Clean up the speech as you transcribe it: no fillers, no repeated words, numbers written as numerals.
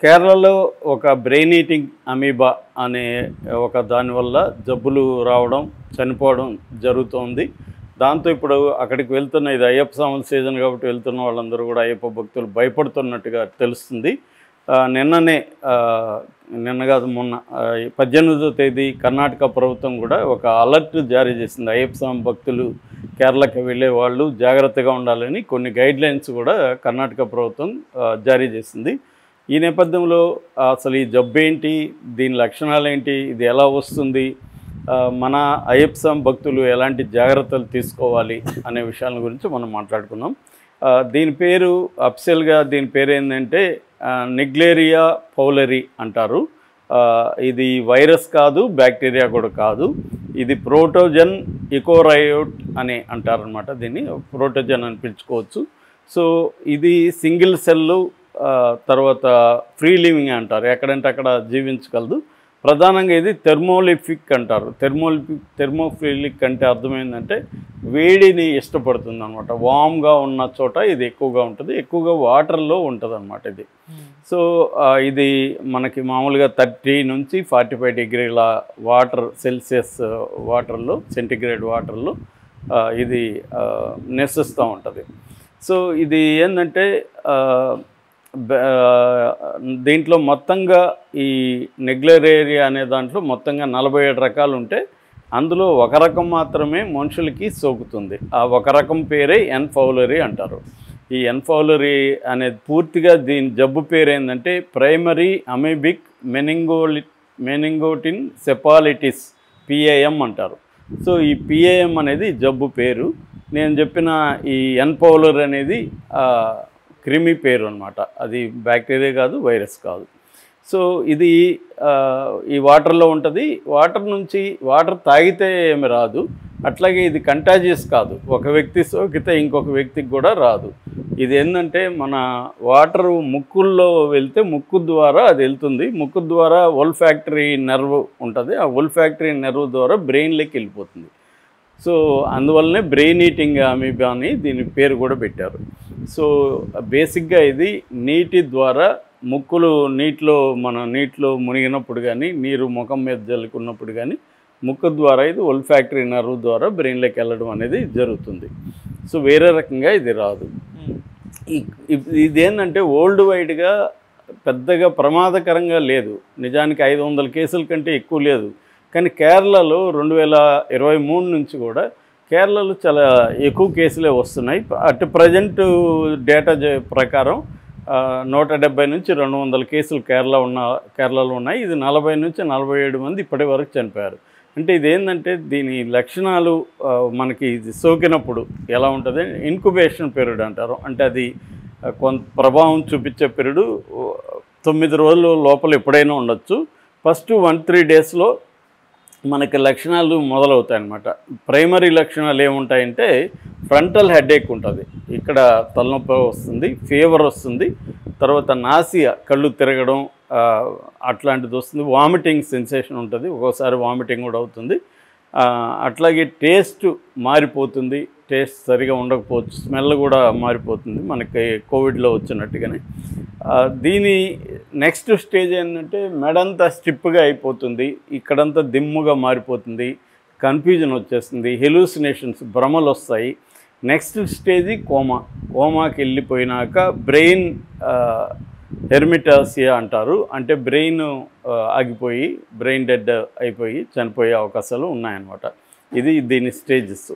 కేరళలో ఒక brain eating amoeba అనే ఒక దానివల్ల జబ్బులు రావడం, చనిపోవడం జరుగుతోంది. దాంతో ఇప్పుడు అక్కడికి వెళ్తున్న ఇది అయ్యప్ప స్వాముల సీజన్ కాబట్టి వెళ్తున్న వాళ్ళందరూ కూడా అయ్యప్ప భక్తులు భయపడుతున్నట్టుగా తెలుస్తుంది. నిన్ననే నిన్న కాదు మొన్న 18వ తేదీ కర్ణాటక ప్రభుత్వం కూడా ఒక అలర్ట్ జారీ చేసింది. అయ్యప్ప స్వామి భక్తులు కేరళకి వెళ్ళే వాళ్ళు జాగ్రత్తగా ఉండాలని కొన్ని గైడ్లైన్స్ కూడా కర్ణాటక ప్రభుత్వం జారీ చేసింది. ఈ నేపథ్యంలో అసలు ఈ జబ్బు ఏంటి, దీని లక్షణాలు ఏంటి, ఇది ఎలా వస్తుంది, మన అయ్యప్ప స్వామి భక్తులు ఎలాంటి జాగ్రత్తలు తీసుకోవాలి అనే విషయాల గురించి మనం మాట్లాడుకున్నాం. దీని పేరు అఫిషియల్గా దీని పేరు ఏంటంటే నెగ్లేరియా పౌలరీ అంటారు. ఇది వైరస్ కాదు, బ్యాక్టీరియా కూడా కాదు. ఇది ప్రోటోజన్ ఇకోరైయోట్ అని అంటారనమాట. దీన్ని ప్రోటోజన్ అని పిలుచుకోవచ్చు. సో ఇది సింగిల్ సెల్లు, తర్వాత ఫ్రీ లివింగ్ అంటారు, ఎక్కడంటే అక్కడ జీవించగలదు. ప్రధానంగా ఇది థెర్మోలిఫిక్ అంటారు. థెర్మోఫిలిక్ అంటే అర్థమైందంటే వేడిని ఇష్టపడుతుంది అనమాట. వామ్గా ఉన్న చోట ఇది ఎక్కువగా ఉంటుంది, ఎక్కువగా వాటర్లో ఉంటుంది అనమాట ఇది. సో ఇది మనకి మామూలుగా 30 నుంచి 45 డిగ్రీల వాటర్ సెల్సియస్ వాటర్లో, సెంటిగ్రేడ్ వాటర్లో ఇది నివసిస్తూ ఉంటుంది. సో ఇది ఏంటంటే దీంట్లో మొత్తంగా ఈ నెగ్లేరియా అనే దాంట్లో మొత్తంగా 47 రకాలు ఉంటే అందులో ఒక రకం మాత్రమే మనుషులకి సోకుతుంది. ఆ ఒక రకం పేరే ఎన్ పౌలరీ అంటారు. ఈ ఎన్ పౌలరీ అనేది పూర్తిగా దీని జబ్బు పేరు ఏంటంటే ప్రైమరీ అమీబిక్ మెనింగోటిన్ సెపాలిటిస్, పిఏఎం అంటారు. సో ఈ పిఏఎం అనేది జబ్బు పేరు. నేను చెప్పిన ఈ ఎన్ పౌలరీ అనేది క్రిమి పేరు అనమాట. అది బ్యాక్టీరియా కాదు, వైరస్ కాదు. సో ఇది ఈ వాటర్లో ఉంటుంది. వాటర్ తాగితే ఏమి రాదు. అట్లాగే ఇది కంటాజియస్ కాదు, ఒక వ్యక్తి సోకితే ఇంకొక వ్యక్తికి కూడా రాదు. ఇది ఏంటంటే మన వాటరు ముక్కుల్లో వెళ్తే ముక్కు ద్వారా అది వెళ్తుంది. ముక్కు ద్వారా ఒల్ఫాక్టరీ నెర్వ్ ఉంటుంది. ఆ ఒల్ఫాక్టరీ నెర్వ్ ద్వారా బ్రెయిన్లోకి వెళ్ళిపోతుంది. సో అందువల్లనే బ్రెయిన్ ఈటింగ్ అమీబా అని దీని పేరు కూడా పెట్టారు. సో బేసిక్గా ఇది నీటి ద్వారా మన నీటిలో మునిగినప్పుడు కానీ, నీరు ముఖం మీద జల్లుకున్నప్పుడు కానీ ముక్కు ద్వారా ఇది ఒల్ఫాక్టరీ నర్వ్ ద్వారా బ్రెయిన్లోకి వెళ్ళడం అనేది జరుగుతుంది. సో వేరే రకంగా ఇది రాదు. ఇదేంటంటే వరల్డ్ వైడ్గా పెద్దగా ప్రమాదకరంగా లేదు. నిజానికి 500 కేసుల కంటే ఎక్కువ లేదు. కానీ కేరళలో 2023 నుంచి కూడా కేరళలో చాలా ఎక్కువ కేసులే వస్తున్నాయి. అటు ప్రజెంట్ డేటా ప్రకారం 170 నుంచి 200 కేసులు కేరళలో ఉన్నాయి. ఇది 40 నుంచి 47 మంది ఇప్పటి వరకు చనిపోయారు. అంటే ఇదేంటంటే దీని లక్షణాలు మనకి ఇది సోకినప్పుడు ఎలా ఉంటుంది, ఇన్క్యుబేషన్ పీరియడ్ అంటారు. అంటే అది కొంత ప్రభావం చూపించే పీరియడ్ 9 రోజుల లోపల ఎప్పుడైనా ఉండొచ్చు. ఫస్ట్ 1-3 డేస్లో మనకి లక్షణాలు మొదలవుతాయి అన్నమాట. ప్రైమరీ లక్షణాలు ఏముంటాయంటే ఫ్రంటల్ హెడేక్ ఉంటుంది, ఇక్కడ తలనొప్పి వస్తుంది, ఫీవర్ వస్తుంది, తర్వాత నాసియా కళ్ళు తిరగడం అట్లాంటిది వస్తుంది, వామిటింగ్ సెన్సేషన్ ఉంటుంది, ఒక్కోసారి వామిటింగ్ కూడా అవుతుంది. అట్లాగే టేస్ట్ మారిపోతుంది, టేస్ట్ సరిగా ఉండకపోవచ్చు, స్మెల్ కూడా మారిపోతుంది మనకి కోవిడ్లో వచ్చినట్టుగానే. దీని నెక్స్ట్ స్టేజ్ ఏంటంటే మెడంతా స్టిప్గా అయిపోతుంది, ఇక్కడంతా దిమ్ముగా మారిపోతుంది, కన్ఫ్యూజన్ వచ్చేస్తుంది, హెలూసినేషన్స్ భ్రమలు వస్తాయి. నెక్స్ట్ స్టేజ్ కోమాకి వెళ్ళిపోయినాక బ్రెయిన్ హెర్మిటాసియా అంటారు. అంటే బ్రెయిన్ ఆగిపోయి బ్రెయిన్ డెడ్ అయిపోయి చనిపోయే అవకాశాలు ఉన్నాయన్నమాట. ఇది దీని స్టేజెస్.